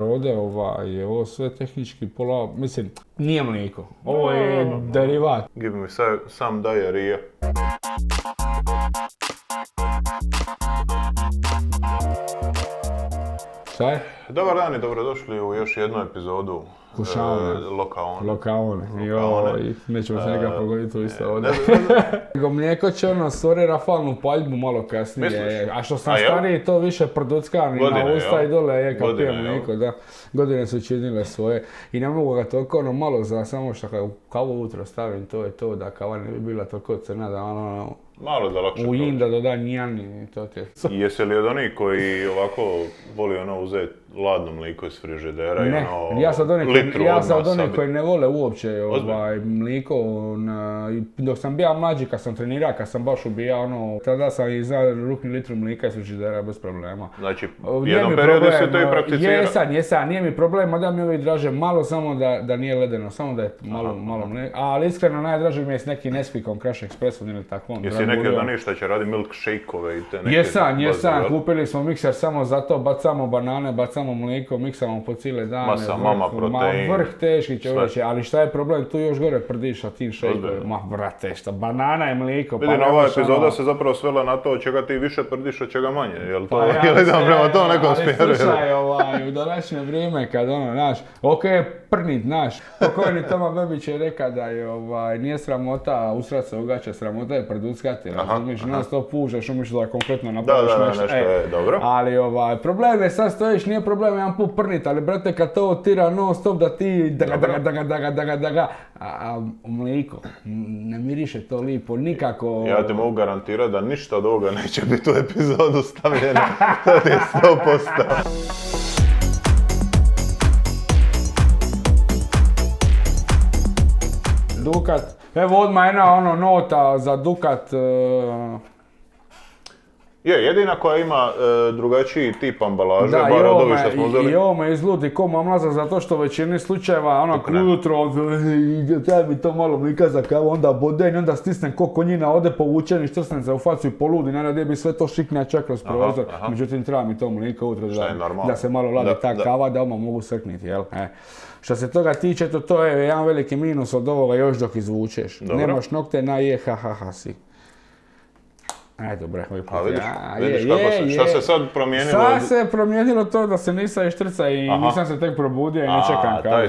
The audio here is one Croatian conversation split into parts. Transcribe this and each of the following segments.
Ovdje je ovo sve tehnički pola, mislim, nije mlijeko, ovo je derivat. Give me some diarrhea. Šta je? Dobar dan i dobrodošli u još jednu epizodu Lokaone. Joj, nećemo se nekako pogoditi u isto ovdje. Mlijeko će stvori rafalnu paljbu malo kasnije. Misliš? A što sam stariji to više produckam i na usta i dole je kad pijem mlijeko, da. Godine su činile svoje i ne mogu ga toliko malo za samo što kavu ujutro stavim, to je to, da kava ne bi bila toliko crna da malo da lakše u in da doda njan i to ti je. Jesi li od onih koji ovako voli uzeti ladno mliko iz frižidera i ja sam od onih koji ne vole uopće mliko. Dok sam bio mlađi, kad sam trenirao, kad sam baš ubijao tada sam i za rukni litru mlika iz frižidera bez problema. Znači, u jednom periodu se to i prakticira? Jesam, nije mi problema da mi uvijek draže malo, samo da nije ledeno, samo da je malo mlijeka. Ali iskreno najdraže mi je s nekim Nesquicom, Crash Expressom ili takvom. Jesi neki od onih što će raditi milkshake-ove i te neke... Jesam, kupili smo mikser samo za to, bacamo banane, bacamo mlijeko, miksamo po cijele dane. Masa, mama, protein. Vrh teški čovječe, ali šta je problem, tu još gore prdiš sa tim šejkovima. Ma brate, šta, banana i mlijeko. Vidim, ova epizoda se zapravo svela na to od čega ti više prdiš, od čega manje, jel to? Ili idemo prema to nekom smjeru? Ali slušaj, u današnje vrijeme kad prnit, pokojni Toma Bebić je rekao da je nije sramota usrat se ugaća, sramota je prduckati, razumiš, non stop pužaš, umiš da konkretno napraviš nešto. Nešto je dobro. Ali problem je, sad stojiš, nije problem jedan put prnit, ali brate kad to tira non stop da ti daga, a mlijeko, ne miriše to lipo, nikako. Ja ti mogu garantirati da ništa od ovoga neće biti u epizodu stavljeno, to ti je 100%. Dukat, evo odmah jedna nota za Dukat. Jedina koja ima drugačiji tip ambalaže, bar od ovih što smo uzeli. I ovo me izludi ko mamlaza, zato što u većini slučajeva, ujutro, treba mi to malo mlika za kavu, onda boden, onda stisnem ko konjina, ode povučen i štrsnem se u facu i poludi, gdje bi sve to šiknija čak kroz prozor. Međutim, treba mi to mlika ujutro da se malo ladi ta kava, da odmah mogu srkniti, jel? Što se toga tiče, to je jedan veliki minus od ovoga još dok izvučeš. Dobro. Nemaš nokte na si. Ajde, bre, vidiš kako se, šta se sad promijenilo? Sad se promijenilo to da se nisam ištrca i nisam se tek probudio i ne čekam kavu,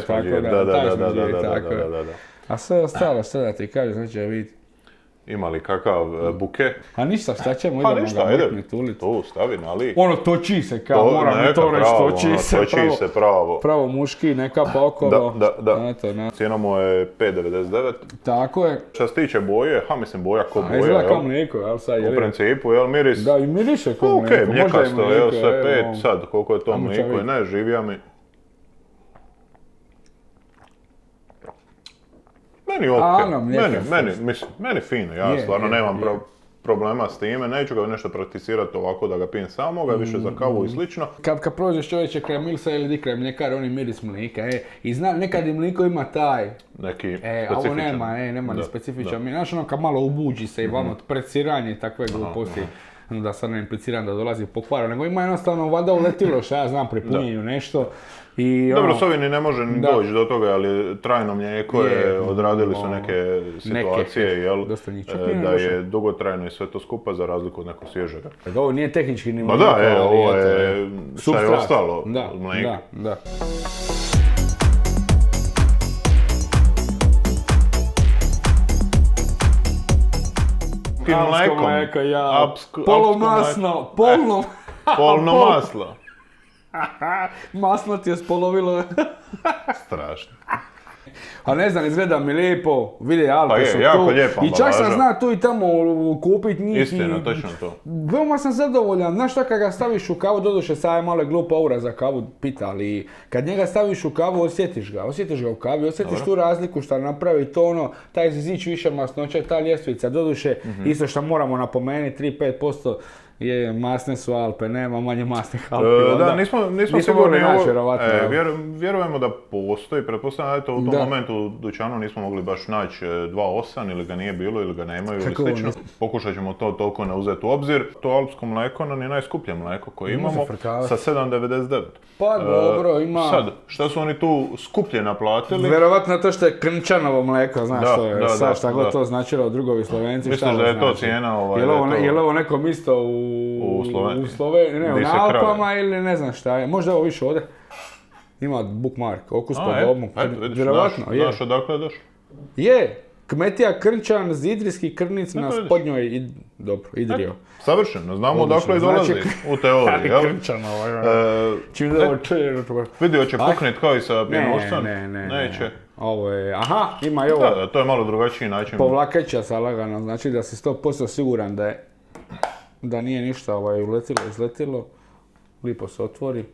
tako da. A sve ostalo, šta da ti kažem, znači ja vidim. Ima li kakav buke? A ništa, šta ćemo, idemo ga mrkniti ulicu. Tu, stavi, nali. Toči se kao, moram mi to reći, toči se pravo. Pravo muški, neka pa okolo. Da. Cijena mu je 5,99. Tako je. Šta se tiče boje, mislim boja ko boja, izgleda kao mlijeko, jel sad, u principu, jel miris? Da, i miriše kao mlijeko. Okej, mljekasto, jel sve 5, sad koliko je to mlijeko i ne, živija mi. Meni fino, ja stvarno nemam problema s time, neću ga nešto prakticirati ovako da ga pijem samoga, više za kavu i slično. Kad prođeš čovječe kraj Milsa ili di kraj mljekara, oni miris mlijeka, i znam, nekad i mlijeko ima taj. Neki specifičan. Ovo nema ni specifičan, znaš kad malo ubuđi se i vamo predsiranje i takve gluposti. Da sad ne impliciram da dolazi pokvara, nego ima jednostavno valjda uletilo što ja znam pri punjenju nešto. Dobro, s ovim ne može ni doći do toga, ali trajno mlijeko je, odradili su neke situacije, jel, da je dugotrajno i sve to skupa za razliku od nekog svježega. Ovo nije tehnički ni mlijeko, ovo je šta je ostalo mlijeko. Da. Mlijeko, polomasno, polno maslo. Masno ti je spolovilo. Strašno. A ne znam, izgleda mi lijepo, vidi Alpe su tu. Jako lijepa i čak sam zna tu i tamo kupit njih. Istina, točno to. Veoma sam zadovoljan, znaš šta kad ga staviš u kavu, doduše sad je malo glupa ura za kavu pita, ali kad njega staviš u kavu osjetiš ga u kavi, osjetiš tu razliku što napravi to taj zić više masnoće, ta ljestvica, doduše isto što moramo napomenuti, 3-5% Je, masne su Alpe, nema manje masnih Alpi. Da, nismo sigurni ovo. Vjerujemo da postoji, pretpostavljam da je to u tom momentu u dućanu nismo mogli baš naći 2.8 ili ga nije bilo ili ga nemaju ili slično. Pokušat ćemo to toliko ne uzeti u obzir. To alpsko mleko nam je najskuplje mleko koje imamo sa 7,99. Pa dobro, ima... Sad, šta su oni tu skuplje naplatili? Vjerovatno to što je Krnčanovo mleko, znaš što je, sad šta god to značilo drugovi Slovenci. Misliš da je to cijena? Je li ovo neko misto u Sloveniji, ne, u Alpama ili ne znam šta je. Možda ovo više ovdje. Ima bookmark, okus po domu. Vjerovatno, znaš odakle je došlo? Je, Kmetija Krnčan, Zidrijski Krnic na spodnjoj, dobro, Idrio. Savršeno, znamo odakle dolazi u teoriji, jel? Krnčanovo, Vidio će puknit kao i sa pjenošcem? Neće. Ovo je, aha, ima i ovo. Da, to je malo drugačiji način. Povlakeća sa lagano, znači da si 100% siguran da nije ništa izletilo. Lipo se otvori.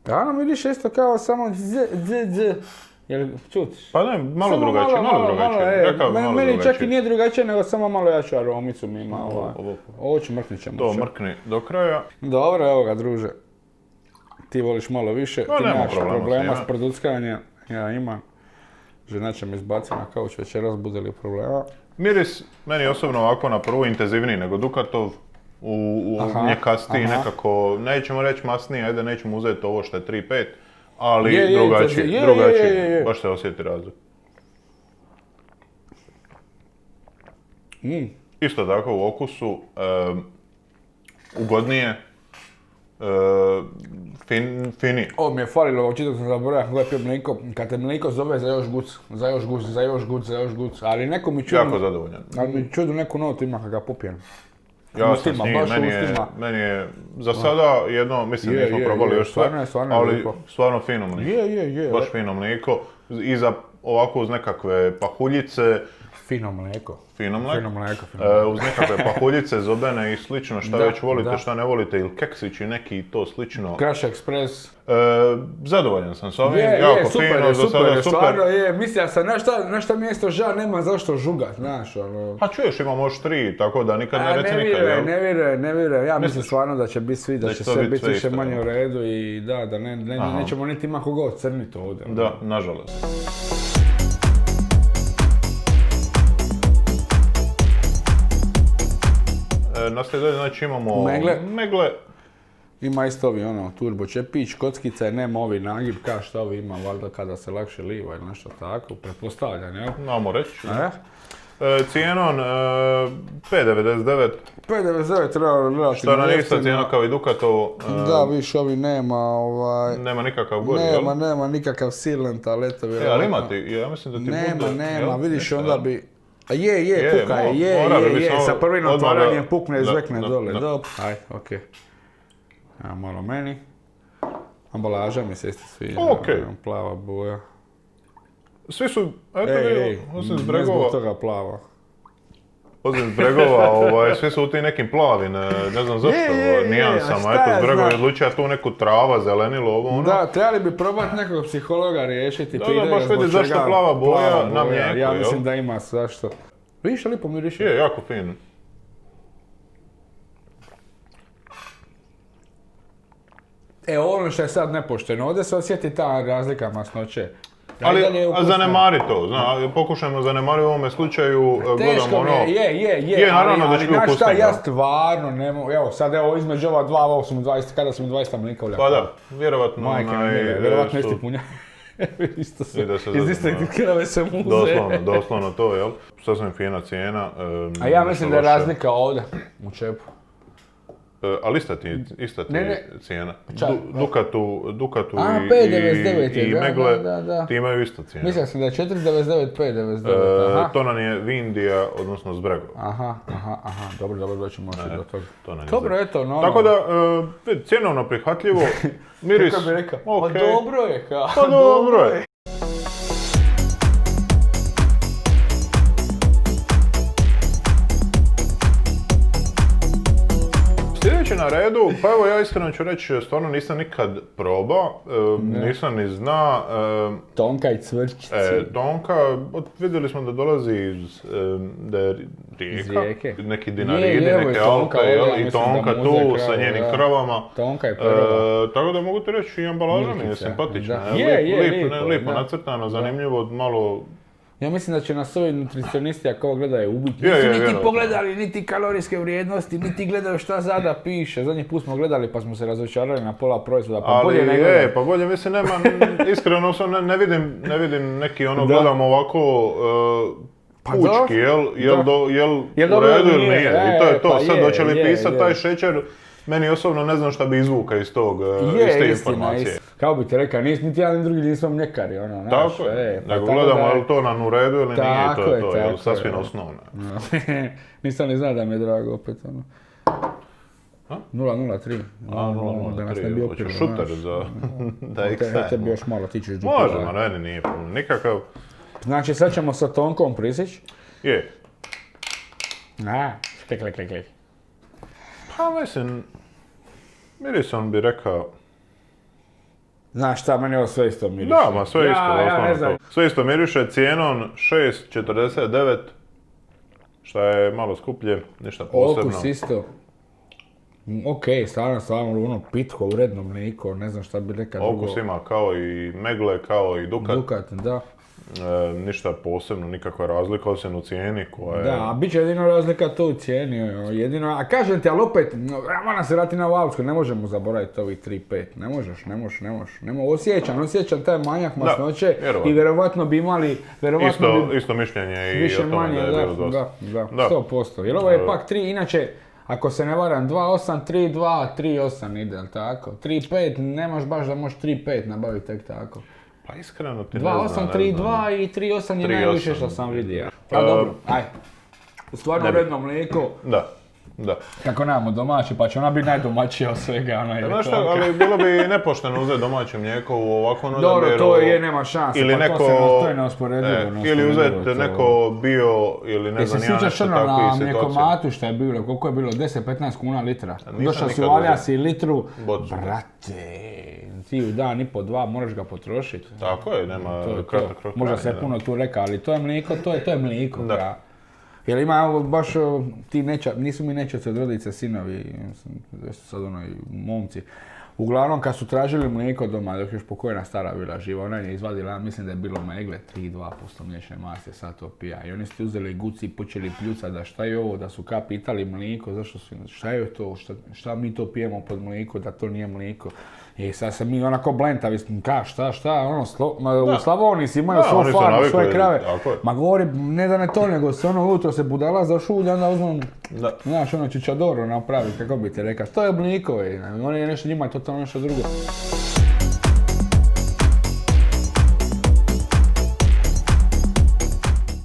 Ano vidiš isto kao samo z. Jel čutiš? Pa ne, malo drugačije. Meni čak i nije drugačije, nego samo malo jaču aromicu mi ima. Ovo ću mrknit ćemo. To mrkni do kraja. Dobro, evo ga druže. Ti voliš malo više, ti nemaš problema s produckanjem. Ja imam. Žena će me izbaciti na kauč večeras, bude li problema. Miris, meni osobno ovako na prvu intenzivniji nego Dukatov. U mjekastiji nekako, nećemo reći masniji, ajde nećemo uzeti ovo što je 3.5, ali drugačije, baš se osjeti razlog. Isto tako u okusu, ugodnije, finije. Ovo mi je falilo, očito sam zaboravio kako je pio mlijeko, kad te mlijeko zove za još guc, ali neko mi čudu... Jako zadovoljan. Ali mi čudu neku notu ima kad ga popijem. Ja sam s njim, meni je za sada jedno, mislim nismo probali još sve, ali stvarno fino mlijeko. Baš fino mlijeko, iza ovako uz nekakve pahuljice. Fino mlijeko. Uz nekakve pahuljice, zobene i slično, šta već volite, šta ne volite, ili keksići neki i to slično. Crash Express. Zadovoljan sam s ovim, jako fino, za sada super. Stvarno je, mislio sam, na šta mjesto žal nema zašto žugat, znaš, ono. Pa čuješ, imamo još 3, tako da nikad ne reci nikad, jel? Ne vjerujem, ja mislim stvarno da će biti svi, da će sve biti više manje u redu i da nećemo niti ima koga ocrniti ovdje. Da, nažalost. Na sljedeći znači imamo megle. Ima isto ovi turbo čepić, kockice, nema ovi nagib, kao što ovi ima, valjda kada se lakše liva ili nešto tako, pretpostavljam, jel? Namo reći. Cijenon 5,99. 5,99 treba relativno. Što na ista cijena kao i Dukatovo. Da, viš, ovi nema Nema nikakav gori, jel? Nema nikakav silent, ali eto vjerovatno. Ali ima ti, ja mislim da ti bude. Nema, vidiš onda bi... Kuka je, sa prvim otvaranjem pukne i zvekne dole, dobro, ajde, okej. Evo malo meni. Ambalaža mi se isto sviđa, plava boja. Svi su, eto vidio, osim s bregova. Ne zbog toga plava. Osim s bregova, svi su u tim nekim plavi, ne znam zašto, nijansama, eto s bregova je odlučio tu neku trava, zelenilo, ovo ono. Da, trebali bi probati nekog psihologa riješiti, pitanje baš vidi zašto plava boja na mlijeko, ja mislim da ima zašto. Vidiš, lipo miriše? Je, jako fin. Ono što je sad nepošteno, ovdje se osjeti ta razlika masnoće. Ali zanemari to, pokušajmo zanemari u ovome slučaju, gledamo ono... Je, naravno da će biti ukusnije. Ali ja stvarno ne mogu, evo sad između ova dva, ovo su mi 20, kada su mi 20 mlika uljaka. Pa da, vjerovatno... Majke mi mile, vjerovatno isti punja. Isto se, iz iste krave se muze. Doslovno to, jel? Sasvim fina cijena. A ja mislim da je razlika ovdje, u čepu. Ali ista ti cijena. Dukatu i Megle ti imaju isto cijenu. Mislim sam da je 4,99, 5,99. To nam je Vindija, odnosno Zbregova. Aha, dobro, doćemo još i do toga. Dobro, eto, no. Tako da, cjenovno prihvatljivo, miris, kako bi rekao, pa dobro je kao. Pa dobro je. Sljedeće na redu. Pa evo ja iskreno ću reći, stvarno nisam nikad probao, nisam ni zna. Tonka i cvrčici. Tonka, vidjeli smo da dolazi iz da je Rijeka, neki Dinaridi, neke Alpe, i Tonka tu sa njenim kravama. Tonka je prva. Tako da mogu ti reći, i ambalaža mi je simpatična. Lijepo nacrtano, zanimljivo, malo... Ja mislim da će nas ovi nutricionisti ako ovo gledaju ubiti. Nisu niti pogledali niti kalorijske vrijednosti, niti gledaju šta zada piše. Zadnji put smo gledali pa smo se razočarali na pola proizvoda, pa bolje ne gledaju. Pa bolje, mislim, nema, iskreno ne vidim neki gledam ovako pučki, jel u redu ili nije. I to je to, sad hoće li pisat taj šećer, meni osobno ne znam šta bi izvuka iz te informacije. Kao bi ti rekao, niti jedan ni drugi nismo mljekari, Tako je, nego gledamo je li to nam u redu ili nije, to je sasvim osnovno. Nisam ni znao da mi je drago opet, 003. Da nas ne bi opirilo. Hoćeš šuter da XM. Tebi još malo, ti ćeš dupiti. Možemo, meni nije problem, nikakav. Znači sad ćemo sa Tonkom prisjeći? Je. Klik. Pa mislim, mirisom bi rekao... Znaš šta, meni ovo sve isto miriše. Da, ma sve isto, sve isto miriše, cijenom 6,49, šta je malo skuplje, ništa posebno. Okus isto. Okej, stvarno, pitko, uredno mlijeko, ne znam šta bi rekao drugo. Okus ima kao i Megle, kao i Dukat. Dukat, da. Ništa posebno, nikakva razlika osim u cijeni koja je... Da, a bit će jedino razlika to u cijeni, jedino, a kažem ti, ali opet, moram se vratiti na Valsku, ne možemo zaboraviti ovih 3-5, ne možeš, osjećam taj manjak masnoće i vjerovatno bi imali, Isto mišljenje i o tome da je bilo dosta. Da, 100%, jer ovo je pak 3, inače, ako se ne varam, 2.8, 3.2, 3.8 ide, tako? 3.5, nemaš baš da možeš 3.5 nabaviti tek tako. Pa iskreno ti ne znam. 2.8, 3.2 i 3.8 je najviše što sam vidio. Pa dobro, aj. Stvarno uredno mlijeko. Da. Kako nemamo domaće, pa će ona biti najdomaćija od svega. Znaš šta, ali bilo bi nepošteno uzeti domaće mlijeko u ovakvom odabiru. Dobro, to je, nema šanse, ili pa to je neusporedivo. Ili uzeti neko bio, ili ne znam ja nešto takvih situacija. Na mljekomatu šta je bilo, koliko je bilo, 10-15 kuna litra. Došao si u Aljas i litru, brate, ti u dan i po dva moraš ga potrošiti. Tako je, nema kratak rok. Možda se puno tu reka, ali to je mlijeko, to je mlijeko. Jer ima baš ti nisu mi nećaci od rodice sinovi, sad momci. Uglavnom kad su tražili mlijeko doma, dok još pokojna stara bila živa, ona je izvadila, mislim da je bilo Megle, 3-2% mliječne mase, sad to pija. I oni su ti uzeli guci i počeli pljucati da šta je ovo, da su pitali mlijeko, šta je to, šta mi to pijemo pod mlijeko, da to nije mlijeko. I sad se mi onako blentavi, šta, u Slavoniji si imaju svoju farmu, svoje krave. Ma govori, ne da ne to, nego se ujutro se budala za šulj, onda uzmem, znaš, čičadoro napravi, kako bi ti rekao. To je mlijeko, oni je nešto njima, totalno nešto drugo.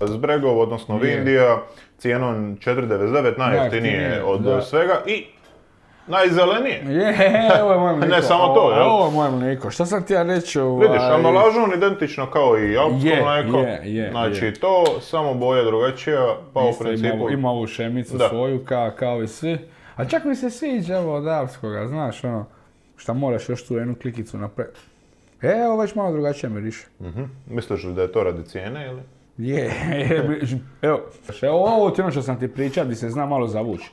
Zbregov, odnosno Vindija, cijenom 4,99, najjeftinije od svega i najzelenije. Ovo je moje mlijeko. Ne samo to, jel? Ovo je moje mlijeko. Šta sam ti ja reći? Vidiš, ambalažom identično kao i alpsko mlijeko. Znači to, samo boja drugačija, pa u principu... Ima ovu šemicu svoju kao i svi. A čak mi se sviđa ovo od alpskoga, znaš šta moraš još tu jednu klikicu napraviti. Ovo već malo drugačije miriše. Misliš li da je to radi cijene ili? Evo, ovo ti što sam ti pričao, di se zna malo zavući.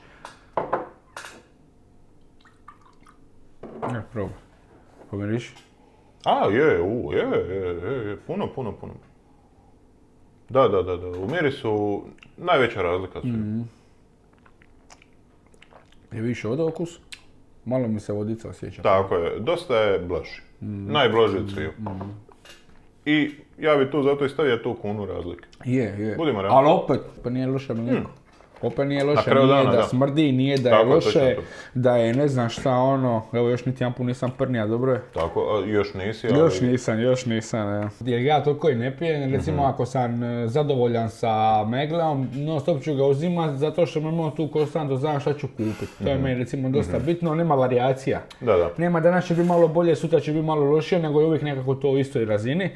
Probaj. Pomiriš? Puno. Da, u mirisu najveća razlika su. Je više od okus? Malo mi se vodica osjeća. Tako je, dosta je blaži. Najblaži od sviju. I ja bi tu zato i stavio tu kunu razlike. Je. Budimo realni. Ali opet, pa nije loše mlijeko. Opet nije loše, nije da smrdi, nije da je loše, da je ne znam šta evo još niti jedan put nisam prnija, dobro je? Tako, još nisi, ali... Još nisam, evo. Jer ja toliko i ne pijem, recimo ako sam zadovoljan sa Megleom, non stop ću ga uzimat zato što imamo tu konstantno, znam šta ću kupiti. To je meni recimo dosta bitno, nema varijacija. Nema danas će biti malo bolje, sutra će biti malo lošije, nego je uvijek nekako to u istoj razini.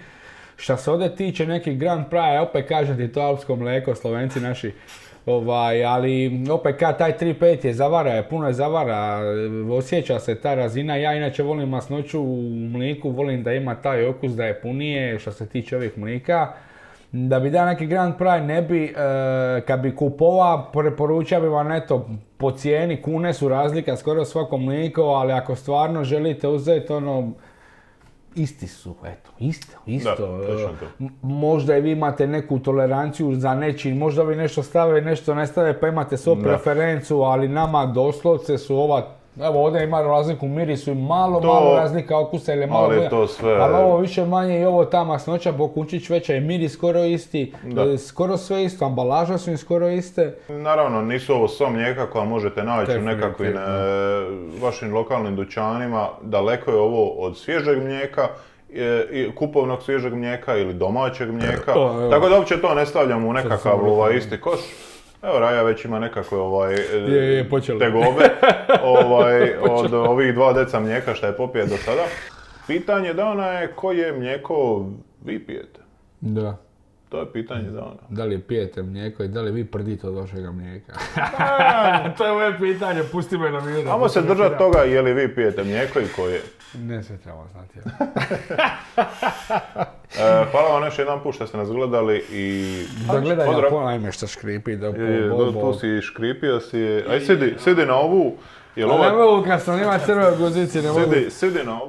Šta se ovdje tiče neki Grand Prix, opet kažem ti to alpsko mlijeko, Slovenci naši Ali opet kad taj 3,5 je zavara, puno je zavara, osjeća se ta razina. Ja inače volim masnoću u mlijeku, volim da ima taj okus, da je punije što se tiče ovih mlijeka. Da bi dao neki Grand Prix ne bi, kad bi kupovao, preporučio bi vam eto, po cijeni kune su razlika skoro svako mlijeko, ali ako stvarno želite uzeti isti su, eto, isto. Da, možda i vi imate neku toleranciju za nečiji, možda vi nešto stave, nešto ne stave, pa imate svoju preferencu, ali nama doslovce su evo ovdje ima razliku u mirisu i malo razlika okusa ili malo ali to sve... Ali ovo više manje i ovo ta masnoća, bokunčić veća i miris skoro isti, skoro sve isto, ambalaža su im skoro iste. Naravno, nisu ovo sva mlijeka koja možete naći u nekakvim vašim lokalnim dućanima, daleko je ovo od svježeg mlijeka, kupovnog svježeg mlijeka ili domaćeg mlijeka, tako da uopće to ne stavljamo u nekakav isti koš. Evo, Raja već ima nekakve tegobe od ovih 2 deca mlijeka što je popije do sada. Pitanje dana je koje mlijeko vi pijete? Da. To je pitanje dana. Da li pijete mlijeko i da li vi prdite od vašega mlijeka? To je moje pitanje, pusti me na miru. Ajmo se držati toga je li vi pijete mlijeko i koje. Ne sve trebamo znati. Hvala vam još jedan put što ste nas gledali i... Da gledaj na ajme što škripi. Tu si škripio si... Aj sidi na ovu. Ne mogu kad sam ima crve guzici, ne mogu. Sidi na ovu.